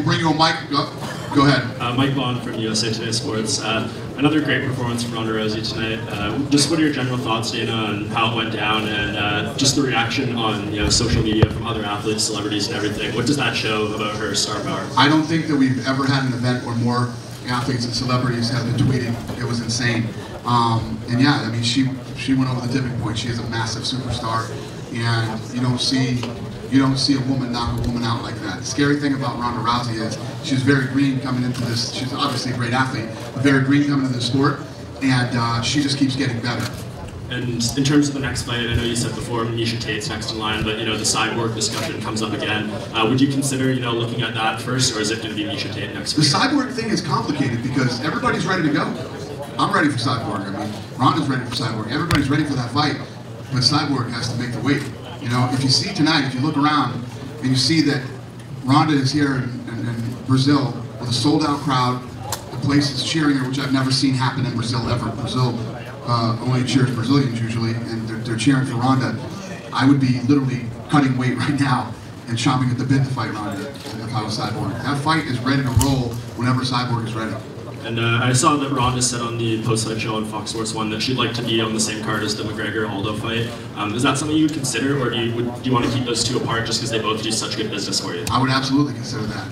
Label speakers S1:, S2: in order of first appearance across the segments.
S1: Bring you a mic. Go ahead.
S2: Mike Bond from USA Today Sports. Another great performance from Ronda Rousey tonight. Just what are your general thoughts, Dana, on how it went down, and just the reaction on social media from other athletes, celebrities, and everything? What does that show about her star power?
S1: I don't think that we've ever had an event where more athletes and celebrities have been tweeting. It was insane. And yeah, I mean, she went over the tipping point. She is a massive superstar, and you don't see a woman knock a woman out like that. The scary thing about Ronda Rousey is she's very green coming into this. She's obviously a great athlete, but very green coming into the sport, and she just keeps getting better.
S2: And in terms of the next fight, I know you said before Miesha Tate's next in line, but the Cyborg discussion comes up again. Would you consider looking at that first, or is it going to be Miesha Tate next?
S1: The Cyborg thing is complicated because everybody's ready to go. I'm ready for Cyborg. I mean, Ronda's ready for Cyborg. Everybody's ready for that fight, but Cyborg has to make the weight. If you see tonight, if you look around and you see that Ronda is here in Brazil with a sold-out crowd, the place is cheering her, which I've never seen happen in Brazil ever. Brazil only cheers Brazilians usually, and they're cheering for Ronda. I would be literally cutting weight right now and chomping at the bit to fight Ronda if I was Cyborg. That fight is ready to roll whenever Cyborg is ready.
S2: And I saw that Ronda said on the post-fight show on Fox Sports 1 that she'd like to be on the same card as the McGregor-Aldo fight. Is that something you would consider, or do you want to keep those two apart just because they both do such good business for you?
S1: I would absolutely consider that.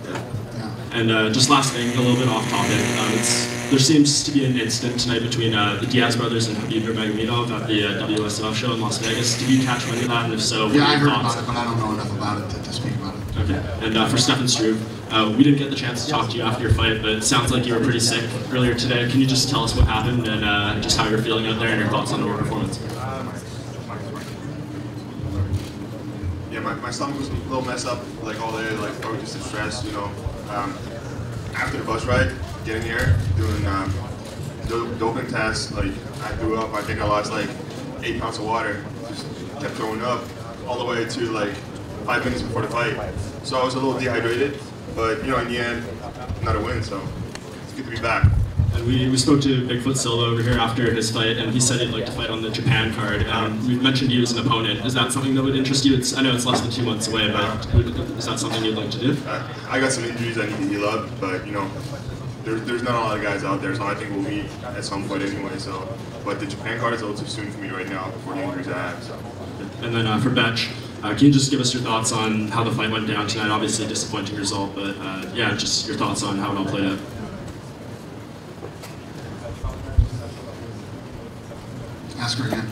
S2: Yeah. And just last thing, a little bit off topic, there seems to be an incident tonight between the Diaz brothers and Khabib Nurmagomedov at the WSOF show in Las Vegas. Did you catch any of that, and if so, what
S1: yeah, I heard
S2: thoughts?
S1: about it, but I don't know enough about it to speak about it.
S2: Okay. And for Stefan Struve, we didn't get the chance to talk to you after your fight, but it sounds like you were pretty sick earlier today. Can you just tell us what happened and just how you're feeling out there and your thoughts on your performance?
S3: Yeah, my stomach was a little messed up like all day, like probably just the stress, After the bus ride, getting here, doing doping tests, like I threw up. I think I lost like 8 pounds of water. Just kept throwing up all the way to like 5 minutes before the fight. So I was a little dehydrated, but in the end, not a win. So it's good to be back.
S2: And we spoke to Bigfoot Silva over here after his fight, and he said he'd like to fight on the Japan card. We mentioned you as an opponent. Is that something that would interest you? I know it's less than 2 months away, but is that something you'd like to do?
S3: I got some injuries I need to heal up, but there's not a lot of guys out there, so I think we'll meet at some point anyway. So, but the Japan card is a little too soon for me right now before the injuries I have. So.
S2: And then for Betch, can you just give us your thoughts on how the fight went down tonight? Obviously a disappointing result, but yeah, just your thoughts on how it all played out.
S1: Ask her again.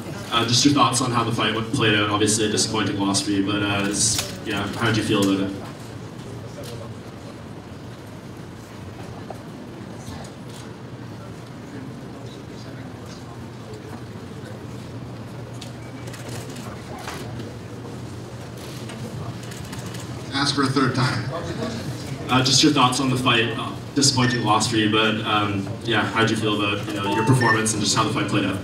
S2: Just your thoughts on how the fight played out. Obviously a disappointing loss for you, but how did you feel about it?
S1: Ask her a third time.
S2: Just your thoughts on the fight. Disappointing loss for you, but yeah, how did you feel about your performance and just how the fight played out?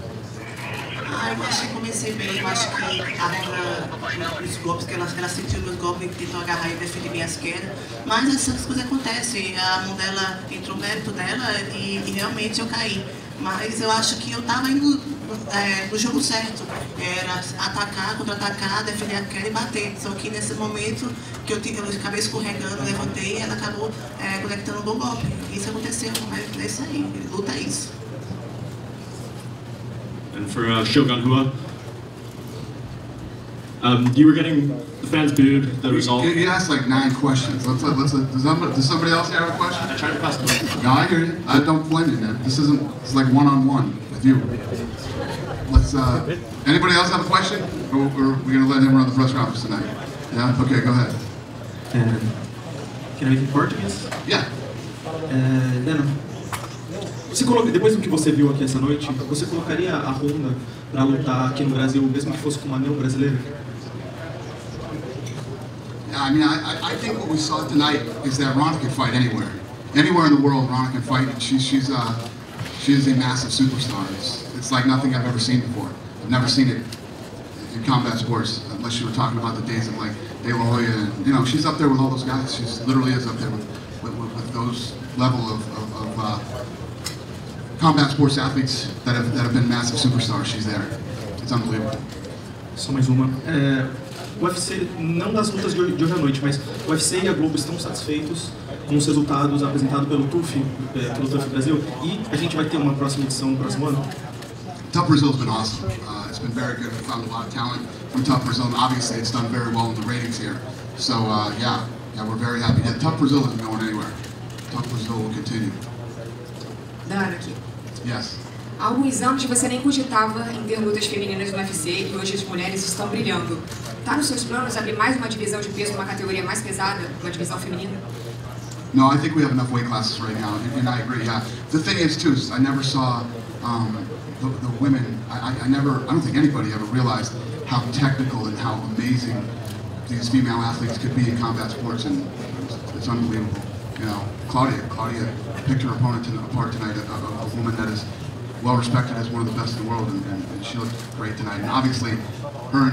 S4: Eu acho que comecei bem, eu acho que a Ronda, os golpes que ela sentiu nos golpes, tentou agarrar e defender bem as quedas, mas essas coisas acontecem, a mão dela entrou no mérito dela e realmente eu caí, mas eu acho que eu estava indo no jogo certo, era atacar, contra-atacar, defender a queda e bater, só que nesse momento que eu acabei escorregando, levantei e ela acabou conectando um bom golpe, isso aconteceu, mas é isso aí, luta é isso.
S2: And for Shogun Hua, you were getting the fans booed the result.
S1: You asked like 9 questions. Does somebody else have a question?
S2: I tried to pass it.
S1: No, I hear you. I don't blame you, man. It's like one-on-one with you. Anybody else have a question? Or we're going to let him run the press conference tonight? Yeah? Okay, go ahead.
S5: Can I make it Portuguese?
S1: Yeah.
S5: Dano, depois do que você viu aqui essa noite, você colocaria a Ronda para lutar aqui no Brasil, mesmo que fosse com uma não brasileira?
S1: I mean, I think what we saw tonight is that Ronda can fight anywhere. Anywhere in the world, Ronda can fight. She is a massive superstar. It's like nothing I've ever seen before. I've never seen it in combat sports, unless you were talking about the days of like De La Hoya. And, she's up there with all those guys. She literally is up there with those level of combat sports athletes that have been massive superstars. She's there. It's unbelievable.
S5: Só mais uma. O UFC, não das lutas de hoje à noite, mas o UFC e a Globo estão satisfeitos com os resultados apresentados pelo TUF Brasil, e a gente vai ter uma próxima edição no próximo ano?
S1: Tough Brazil's been awesome. It's been very good. We found a lot of talent from Tough Brazil, and obviously it's done very well in the ratings here. So yeah, we're very happy. Yeah, Tough Brazil isn't going anywhere. Tough Brazil will continue.
S6: Dan aqui.
S1: Yes.
S6: Há alguns anos você nem cogitava em ter lutas femininas no UFC e hoje as mulheres estão brilhando. Tá nos seus planos abrir mais uma divisão de peso numa categoria mais pesada, uma divisão feminina?
S1: No, I think we have enough weight classes right now, and I agree. Yeah. The thing is too, I never saw the women. I don't think anybody ever realized how technical and how amazing these female athletes could be in combat sports, and it's unbelievable. You know, Claudia picked her opponent apart tonight, a woman that is well respected as one of the best in the world, and she looked great tonight. And obviously,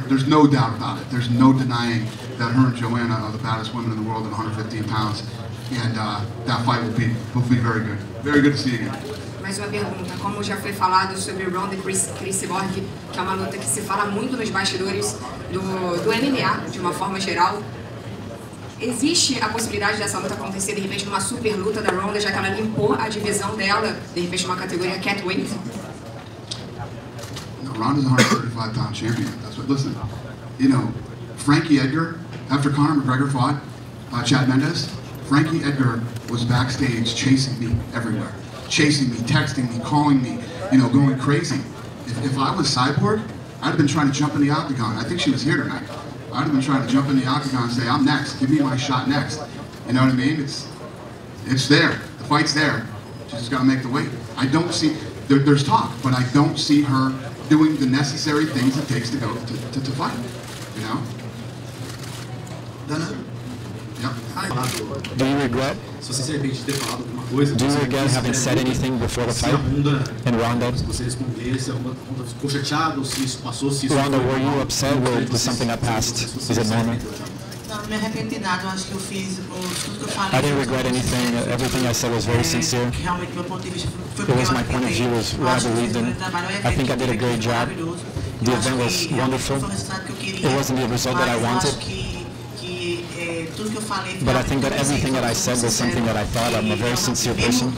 S1: there's no doubt about it. There's no denying that her and Joanna are the baddest women in the world at 115 pounds, and that fight will be very good. Very good to see again.
S6: Mais uma pergunta, como já foi falado sobre Ronda e Chris Cyborg, que é uma luta que se fala muito nos bastidores do MMA, de uma forma geral, existe a possibilidade dessa luta acontecer de repente numa super luta da Ronda, já que ela limpou a divisão dela, de repente numa categoria catweight?
S1: No, Ronda's a 135-pound champion. That's what. Listen, you know, Frankie Edgar, after Conor McGregor fought Chad Mendes, Frankie Edgar was backstage chasing me everywhere. Chasing me, texting me, calling me, you know, going crazy. If I was Cyborg, I'd have been trying to jump in the octagon. I think she was here tonight. I'd have been trying to jump in the octagon and say, I'm next, give me my shot next. You know what I mean? It's there, the fight's there. She's just got to make the weight. I don't see, there's talk, but I don't see her doing the necessary things it takes to go to fight, you know?
S5: Dana?
S1: Yep.
S7: Do you regret?
S5: Se você se arrepende de ter falado alguma coisa,
S7: Do you regret having said anything before the
S5: se a
S7: fight
S5: Ronda,
S7: in Ronda?
S5: se você responder, se a Ronda ficou chateada, ou se isso passou, se isso
S7: Ronda,
S5: foi
S7: were you
S5: normal,
S7: upset with something that passed? Is it normal?
S4: Não, não me arrependi nada, eu acho que eu fiz tudo que eu falei.
S7: I didn't regret anything. Everything I said was very sincere.
S4: Realmente, meu ponto de vista foi
S7: It was my point of view, was what I believed in. I think I did a great job. The event was wonderful. It wasn't the result that I wanted. But I think that everything that I said was something that I thought. I'm a very sincere person.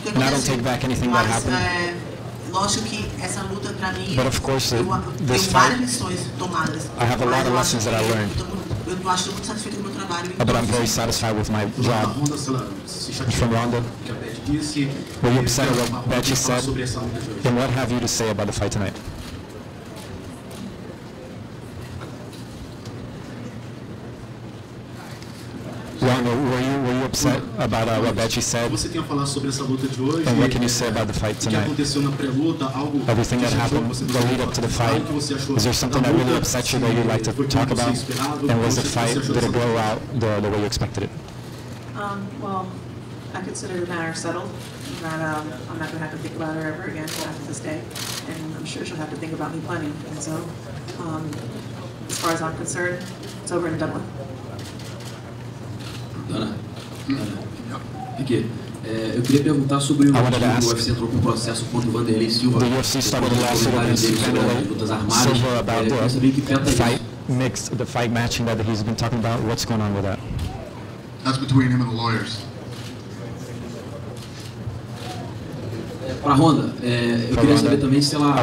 S7: And I don't take back anything that happened. But of course, this fight, I have a lot of lessons that I learned. But I'm very satisfied with my job. From Ronda, were you upset at what Betty said? And what have you to say about the fight tonight? Ronda, were you upset about what Betty said?
S5: Você tem a falar sobre essa luta de hoje?
S7: And what can you say about the fight
S5: O que
S7: tonight?
S5: aconteceu na pré-luta, algo
S7: Everything that happened, the lead up to the fight, is there something that really upset you that you'd like to talk about? And was the fight, did it go out the way you expected it?
S8: Well, I consider the matter settled, that I'm not going to have to think about her ever again after this day, and I'm sure she'll have to think about me plenty. And so, as far as I'm concerned, it's over and done with.
S9: Dana, aqui, eu queria perguntar sobre o UFC entrou com um processo contra o Vanderlei Silva.
S7: The UFC started a lawsuit against Silva about the fight matching that he's been talking about. What's going on with that?
S1: That's between him and the lawyers.
S9: Para a Ronda, eu queria saber também se ela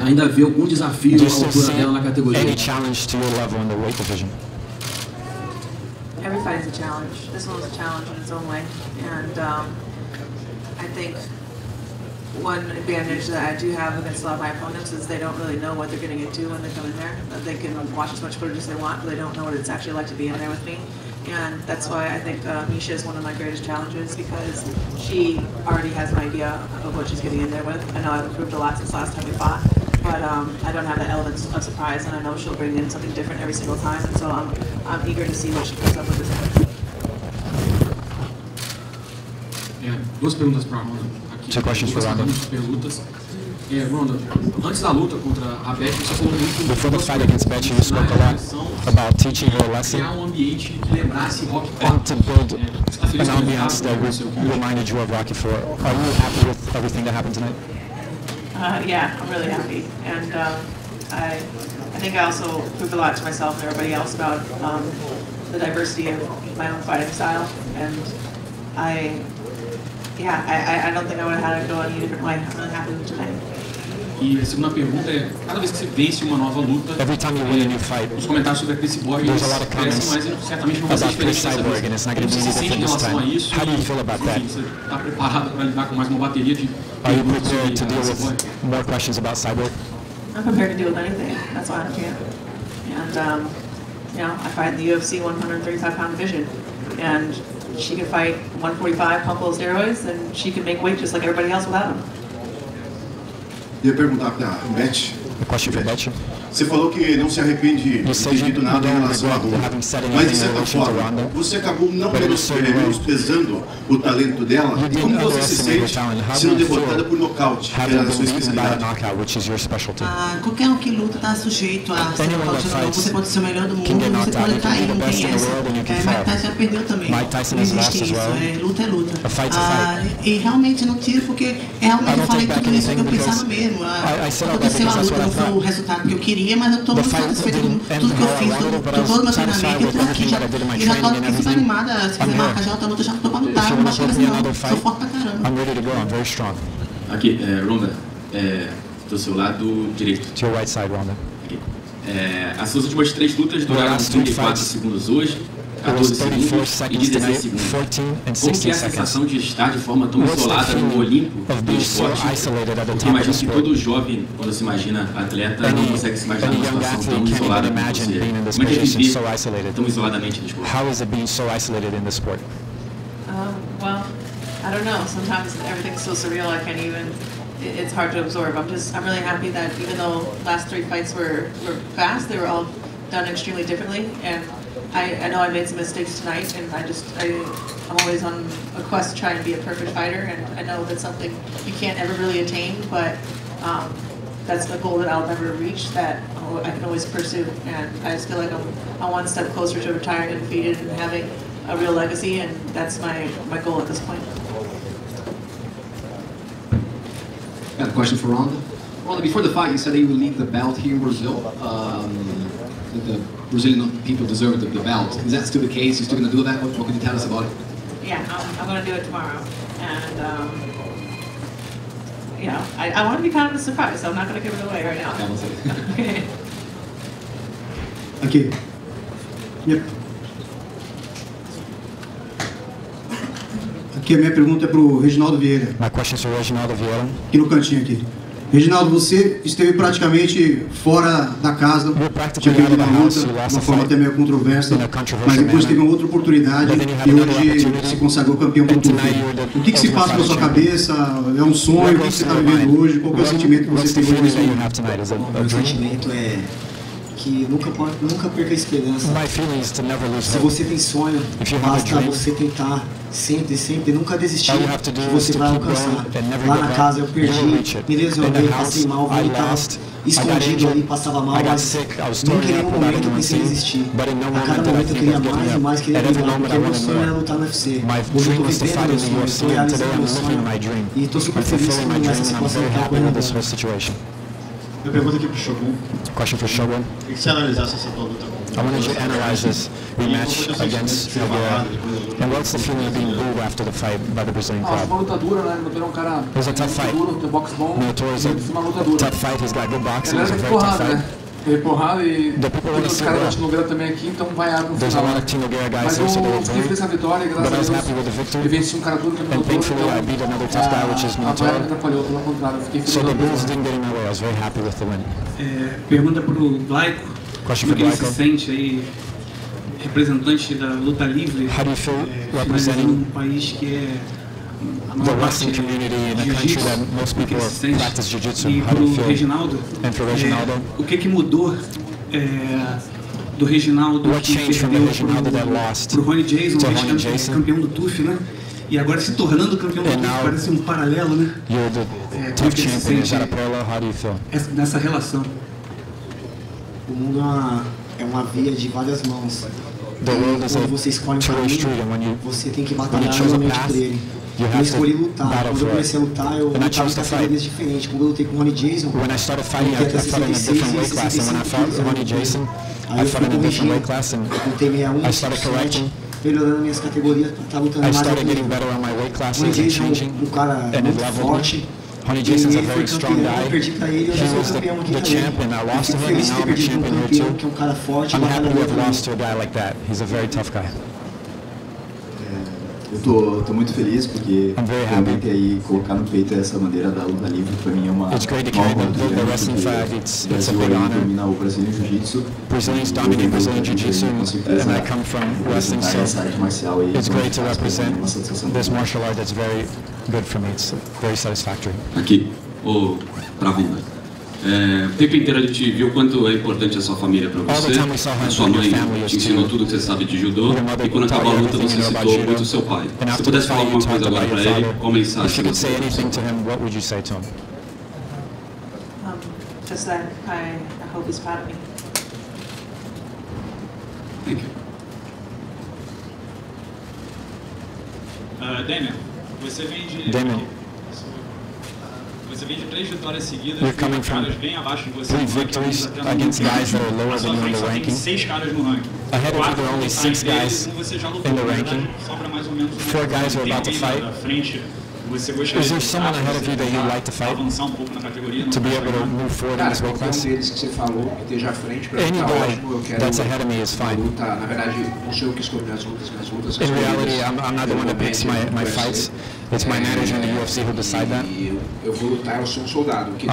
S9: ainda vê algum desafio à altura dela na categoria.
S7: Any challenge to your level in the weight division?
S8: Every fight is a challenge. This one was a challenge in its own way, and I think one advantage that I do have against a lot of my opponents is they don't really know what they're getting into when they come in there. They can watch as much footage as they want, but they don't know what it's actually like to be in there with me. And that's why I think Misha is one of my greatest challenges, because she already has an idea of what she's getting in there with. I know I've improved a lot since last time we fought, but I don't have the elements of surprise, and I know she'll bring in something different every single time, and so I'm eager to see what she comes up with this time.
S5: Duas perguntas para a Ronda. Aqui,
S7: Two questions for Ronda.
S5: Perguntas. Ronda, antes da luta contra a Betty, você falou muito.
S7: Before the fight against Betty, you spoke a lot about teaching her a lesson
S5: ambiente que lembrasse Rocky
S7: and to build an ambiance that reminded you of Rocky IV. Are you happy with everything that happened tonight?
S8: Yeah, I'm really happy, and I I think I also proved a lot to myself and everybody else about the diversity of my own fighting style, and I don't think I would have had it go any different way. I'm really happy with tonight.
S10: E a segunda pergunta é, cada vez que você vence uma nova luta, os comentários sobre a Chris Cyborg crescem, mas certamente não vai ser diferente dessa vez. Como você se sente em relação a isso? Enfim, você está preparado para lidar com mais uma bateria de perguntas sobre a Cyborg?
S7: More questions about Cyborg?
S8: I'm prepared to deal with anything. That's why I'm here. And, I fight in the UFC 135-pound division. And she can fight 145, pump full of steroids, and she can make weight just like everybody else without them.
S11: Eu ia perguntar para a Beth. Você falou que não se arrepende de ter dito nada em relação à Ronda, mas de certa forma, você acabou não menosprezando o talento dela. E como você se sente sendo derrotada por nocaute, que era a sua especialidade?
S4: Qualquer um que luta está sujeito a ser nocauteado. Você pode ser o melhor do mundo, você pode cair, não tem essa. Mike Tyson já perdeu também. Não existe isso. Luta é luta. E realmente não tiro porque realmente eu falei tudo isso que eu pensava mesmo. Aconteceu a luta, não foi o resultado que eu queria, mas eu estou muito satisfeita com tudo que eu fiz, todo o meu treinamento. Eu estou aqui já, e já estou aqui super animada. Se quiser marcar já outra luta, já estou para lutar. Não acho que não, sou forte pra caramba.
S9: Aqui, Ronda, do seu lado direito.
S7: To your right side, Ronda.
S9: As suas últimas 3 lutas duraram 34 segundos hoje, 14 segundos e 16 segundos. Como que é a sensação de estar de forma tão isolada no Olimpo do esporte? Porque imagino que todo jovem, quando se imagina atleta, não consegue se imaginar numa situação tão isolada como você. Como é que é viver tão isoladamente no esporte?
S7: How is it being so isolated in the sport?
S8: Well, I don't know. Sometimes everything's so surreal I can't even. It's hard to absorb. I'm really happy that even though last 3 fights were fast, they were all done extremely differently. And I know I made some mistakes tonight, and I'm always on a quest to try and be a perfect fighter. And I know that's something you can't ever really attain, but that's a goal that I'll never reach. That I can always pursue. And I just feel like I'm one step closer to retiring undefeated and having a real legacy, and that's my goal at this point.
S12: I have a question for Ronda. Ronda, before the fight, you said that you would leave the belt here in Brazil. The Brazilian people deserve the belt. Is that still the case? You're still going to do that? What can you tell us about it?
S8: Yeah, I'm going to do it tomorrow. And, I want to be kind of a surprise, so I'm not going to give it away right now. Okay.
S13: Aqui. Yep. Aqui a minha pergunta é para o Reginaldo Vieira.
S7: My question is for Reginaldo Vieira.
S13: Aqui no cantinho aqui. Reginaldo, você esteve praticamente fora da casa, tinha perdido uma luta, de uma forma até meio controversa, mas depois teve uma outra oportunidade e hoje se consagrou campeão do tudo. O que se passa na sua cabeça? É um sonho? O que você está vivendo hoje? Qual é o sentimento que você tem hoje nesse momento?
S14: O sentimento é que nunca perca a esperança. Se você tem sonho, basta você tentar sempre, nunca desistir, que você vai alcançar. Lá na casa eu perdi, me lesionei, passei mal, eu estava escondido ali, passava mal, mas nunca em nenhum momento eu pensei em desistir. A cada momento eu queria mais e mais, queria brigar, porque o meu sonho era lutar no UFC. Hoje eu estou vivendo meu sonho, estou realizando meu sonho e estou super feliz com essa situação que está ocorrendo.
S15: Eu pergunto aqui pro Shogun.
S7: Question for Shogun.
S15: E se analisasse essa tua luta?
S7: I want you to analyze this rematch against Nogueira. And what's the feeling of being booed after the fight by the Brazilian crowd?
S10: Uma luta dura, né? Nogueira é um cara
S7: It was a tough fight.
S10: duro, tem boxe bom.
S7: Nogueira is a tough fight. He's got good boxing. It was a very tough fight.
S10: Teve porrada e os caras da Team Nogueira também aqui, então vai no final. Mas eu fiquei feliz com a vitória, graças a Deus. Eu venci um cara duro que me lutou, então a vitória me atrapalhou, pelo contrário, eu fiquei feliz com a vitória.
S5: Pergunta para o Laico, como ele se sente aí, representante da luta livre, finalizando um país que é a maior parte de jiu-jitsu, e para o Reginaldo, o que mudou do Reginaldo que perdeu para o Ronnie Jason, campeão do TUF, né? E agora se tornando campeão do TUF, parece um paralelo, né? Como que se sente nessa relação?
S14: O mundo é uma via de várias mãos. Quando você escolhe um caminho, você tem que batalhar realmente por ele. Eu escolhi lutar. Quando eu comecei a lutar, eu lutava em categorias diferentes. Quando eu lutei com o Ronnie Jason, eu lutei até 66 e 65 quilos. Aí eu fui corrigindo, lutei 61, 67, melhorando minhas categorias para estar lutando mais alto. Ronnie Jason é um cara muito forte.
S7: Ronnie Jason's a very strong guy.
S14: He was
S7: the champion. I lost to him, and now I'm a champion here too. I'm happy to have lost to a guy like that. He's a very tough guy.
S16: Eu tô muito feliz porque realmente aí colocar no peito essa bandeira da luta livre para mim é uma honra muito grande. O Brasil aí domina o Brazileiro Jiu-Jitsu.
S7: Brazilians dominate Brazilian Jiu-Jitsu, and I come from wrestling, so it's great to represent this martial art that's very good for me. It's very satisfactory.
S9: Aqui, pra Ronda. O tempo inteiro a gente viu o quanto é importante a sua família para você. A sua mãe te ensinou tudo que você sabe de judô. E quando acabou a luta, você citou muito o seu pai. Se você pudesse falar alguma coisa agora para ele, qual mensagem você daria?
S8: Just that I hope he's proud of me.
S9: Thank you.
S10: Damian, você vem de 3 vitórias seguidas, caras bem abaixo de você.
S7: 3 victories against guys that are lower than you in the ranking.
S10: 6 caras no ranking.
S7: Ahead of you, there are only 6 guys in the ranking. 4 guys are about to fight. Is there someone ahead of you that you'd like to fight? To be able to move forward in this weight class? Any guy that's ahead of me is fine. In reality, I'm not the one that picks my fights. It's my manager in the UFC who decide that. I'm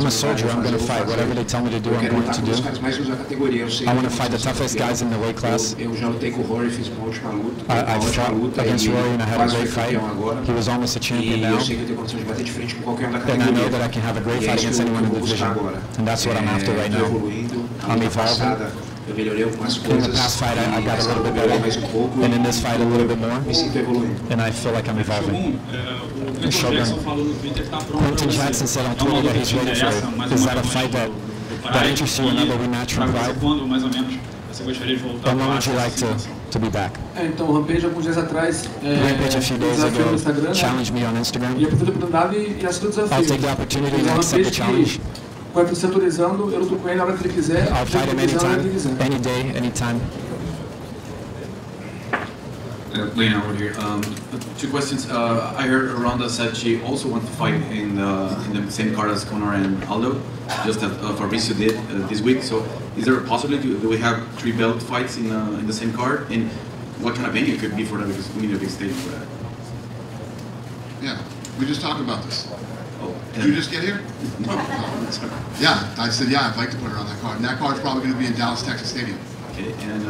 S7: a soldier, I'm going to fight. Whatever they tell me to do, I'm going to do. I want to fight the toughest guys in the weight class. I fought against Rory and I had a great fight. He was almost a champion now. And I know that I can have a great fight against anyone in the division. And that's what I'm after right now. I'm evolving. In the past fight, I got a little bit better, and in this fight, a little bit more, and I feel like I'm evolving. Shogun, Quentin Jackson said on Twitter that he's ready for it. Is that a fight that interests you, another rematch from Pride? And when would you like to be back?
S17: Então, Rampage, alguns dias atrás,
S7: Rampage a few days ago challenged me on Instagram.
S17: E aproveitei a oportunidade e aceito o desafio.
S7: I'll take the opportunity and accept the challenge.
S17: Vai se autorizando, eu luto com ele na hora que ele quiser.
S7: I'll fight him anytime, any day, anytime.
S18: Lena over here. 2 questions. I heard Ronda said she also wants to fight in the same card as Conor and Aldo, just as Fabricio did this week. So, is there a possibility do we have 3 belt fights in the same card? And what kind of venue it could be for that? Because we need a big stadium for that.
S1: Yeah, we just talked about this. Did you just get here? No. Yeah, I said, yeah, I'd like to put her on that card. And that card's probably going to be in Dallas, Texas Stadium.
S18: Okay, and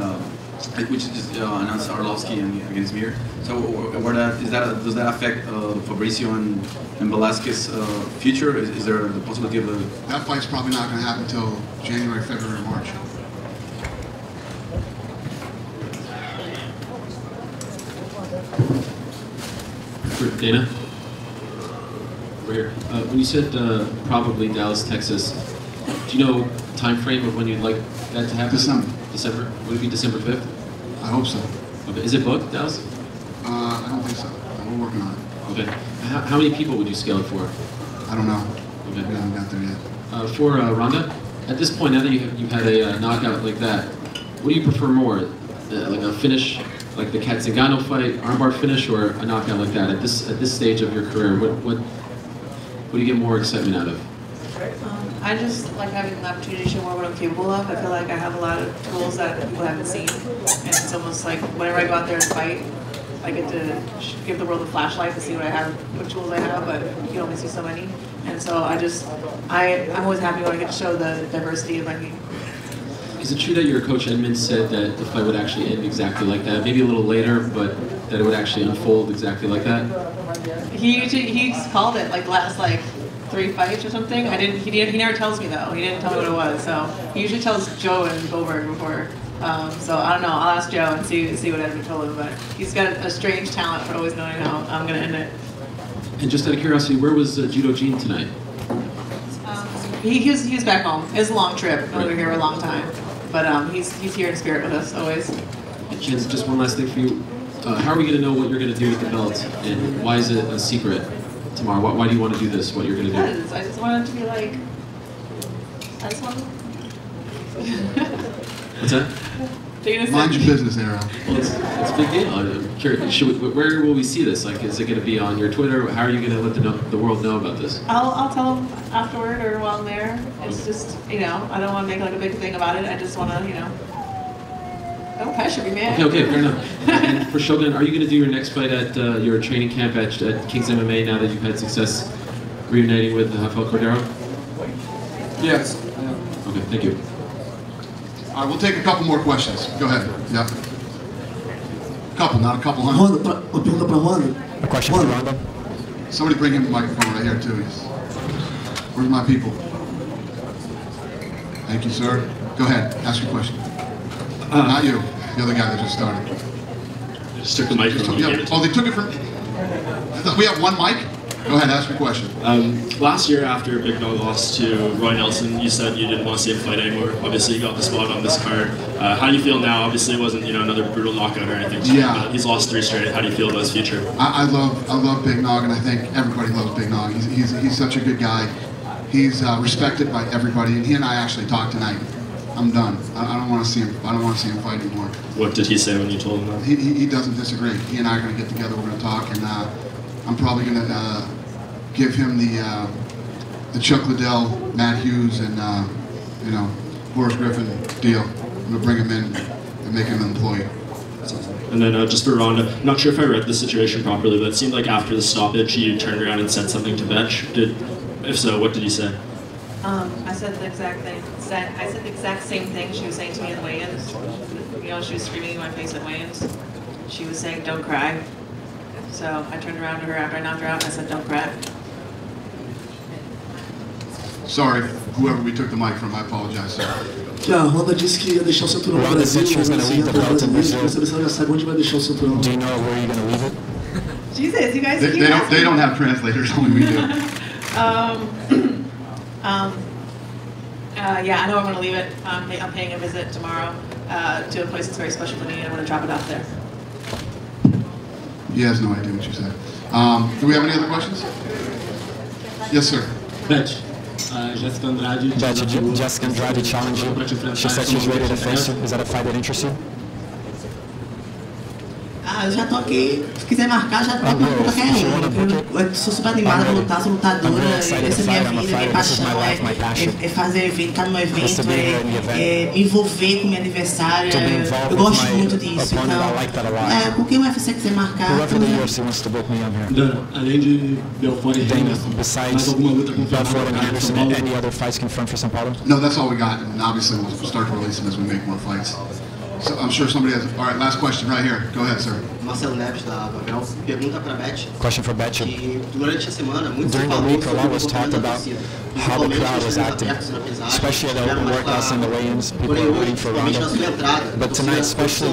S18: which just announced Arlovsky against Mir. So, does that affect Fabricio and Velasquez's future? Is there the possibility of
S1: That fight's probably not going to happen until January, February, March.
S2: Dana? Over here. When you said probably Dallas, Texas, do you know time frame of when you'd like that to happen?
S1: December.
S2: December? Would it be December 5th?
S1: I hope so.
S2: Okay. Is it booked, Dallas?
S1: I don't think so. We're working on it.
S2: Okay. How many people would you scale it for?
S1: I don't know.
S2: Okay.
S1: We haven't got there yet.
S2: For Ronda, at this point, now that you've had a knockout like that, what do you prefer more? Like a finish, like the Kat Zingano fight, armbar finish, or a knockout like that? At this stage of your career, what do you get more excitement out of?
S8: I just like having the opportunity to show more what I'm capable of. I feel like I have a lot of tools that people haven't seen, and it's almost like whenever I go out there and fight, I get to give the world a flashlight to see what I have, what tools I have, but you can only see so many. And so I'm always happy when I get to show the diversity of my game.
S2: Is it true that your coach Edmund said that the fight would actually end exactly like that? Maybe a little later, but that it would actually unfold exactly like that?
S8: He called it like last 3 fights or something. He never tells me though. He didn't tell me what it was. So he usually tells Joe and Goldberg before. So I don't know. I'll ask Joe and see what Edmund told him. But he's got a strange talent for always knowing how I'm going to end it.
S2: And just out of curiosity, where was Judo Gene tonight?
S8: He's back home. It was a long trip. We were here a long time. But he's here in spirit with us always.
S2: And just one last thing for you.
S10: how are we going to know what you're going to do with the belt, and why is it a secret tomorrow? Why do you want to do this? What you're going to do?
S8: Because I just want it to be like. I just want.
S10: What's that?
S1: Mind your business, Aaron.
S10: Well, it's a big deal. I'm curious. Where will we see this? Like, is it going to be on your Twitter? How are you going to let the world know about this?
S8: I'll tell them afterward or while I'm there. It's just, I don't want to make like a big thing about it. I just want to, don't pressure me, man.
S10: Okay, fair enough. And for Shogun, are you going to do your next fight at your training camp at King's MMA now that you've had success reuniting with Rafael Cordeiro?
S17: Yes.
S10: Okay, thank you.
S1: All right, we'll take a couple more questions. Go ahead. Yeah. Couple, not a couple hundred.
S7: A question for Ronda.
S1: Somebody bring him the microphone right here, too. Where's my people? Thank you, sir. Go ahead. Ask your question. Not you. The other guy that just started.
S2: They just took the microphone.
S1: Oh, they took it from... We have one mic? Go ahead, ask your question.
S2: Last year after Big Dog lost to Roy Nelson, you said you didn't want to see him fight anymore. Obviously, you got the spot on this card. How do you feel now? Obviously, it wasn't another brutal knockout or anything.
S1: Yeah.
S2: But he's lost 3 straight. How do you feel about his future?
S1: I love Big Nog, and I think everybody loves Big Nog. He's such a good guy. He's respected by everybody, and he and I actually talked tonight. I'm done. I don't want to see him. I don't want to see him fight anymore.
S2: What did he say when you told him that?
S1: He doesn't disagree. He and I are going to get together. We're going to talk, and I'm probably going to give him the Chuck Liddell, Matt Hughes, and Horace Griffin deal. I'm going to bring him in and make him an employee.
S2: And then just for Ronda, I'm not sure if I read the situation properly, but it seemed like after the stoppage, you turned around and said something to Betch. If so, what did you say?
S8: I said the exact thing. I said the exact same thing she was saying to me in weigh-ins. She was screaming in my face at weigh-ins. She was saying, "Don't cry." So I turned around to her after I knocked her out and I said, "Don't cry."
S1: Sorry, whoever we took the mic from, I apologize, sir.
S14: A Ronda disse que ia deixar o cinturão no Brasil. Queria saber se ela já sabe onde vai deixar o cinturão.
S7: Do you know where you're going to leave it?
S8: Jesus, you guys.
S1: They don't have translators, only we do.
S8: Yeah, I know I'm going to leave it. I'm paying a visit tomorrow to a place that's very special to me, and I'm going to drop it off there.
S1: He has no idea what you said. Do we have any other questions? Yes, sir.
S19: Betch. Jessica
S7: Andrade challenged you. She said she's ready to face you. Is that a fight that interests you?
S4: Eu já tô aqui, se quiser marcar, já tô com qualquer um. Eu sou super animada pra lutar, sou lutadora, essa é minha vida, minha paixão é fazer evento, estar no evento, me envolver com minha adversária. Eu gosto muito disso, então, por que o UFC quiser marcar?
S19: Dana, além de Belfort e Henderson, mais alguma luta confirmada para São Paulo?
S7: Any other fights confirmed for São Paulo?
S1: No, that's all we got, and obviously we'll start to release them as we make more fights. So I'm sure somebody has. All right, last question right here. Go ahead, sir.
S20: Marcelo Neves da Babel pergunta para Betch.
S7: Question for Betch.
S20: Durante a semana, muito
S7: during the week, a lot was talked about how the crowd was acting, especially at the open workouts and the weigh-ins. People were rooting for Ronda. But tonight, especially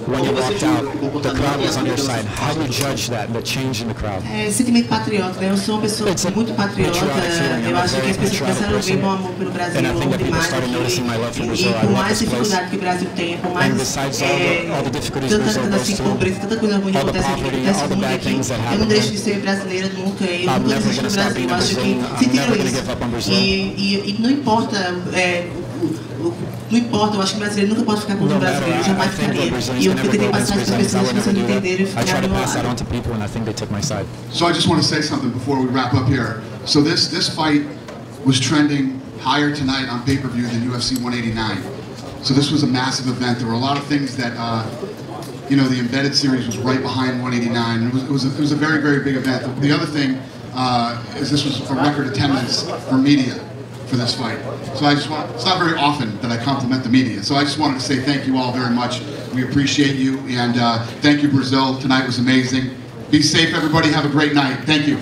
S7: when you walked out, the crowd was on your side. How do you judge that, the change in the crowd?
S4: É sentimento patriota, né? Eu sou uma pessoa muito patriota. Eu acho que as pessoas começaram a ver meu amor pelo Brasil longe demais. E por mais dificuldade que o Brasil tem, por mais tanta assim, pobreza, tanta coisa ruim que acontece comigo aqui, eu não deixo de ser brasileira nunca. Eu não desisto do Brasil. Eu acho que sentiram isso. E não importa. Não importa, eu acho que o brasileiro nunca pode ficar contra o brasileiro, eu jamais ficaria. E eu tentei passar isso para as pessoas, as pessoas não entenderam e ficaram do meu lado.
S1: So I just want to say something before we wrap up here. So this fight was trending higher tonight on pay-per-view than UFC 189. So this was a massive event. There were a lot of things that, the embedded series was right behind 189. It was a very, very big event. The other thing is this was a record attendance for media for this fight. So it's not very often that I compliment the media. So I just wanted to say thank you all very much. We appreciate you, and thank you, Brazil. Tonight was amazing. Be safe, everybody. Have a great night. Thank you.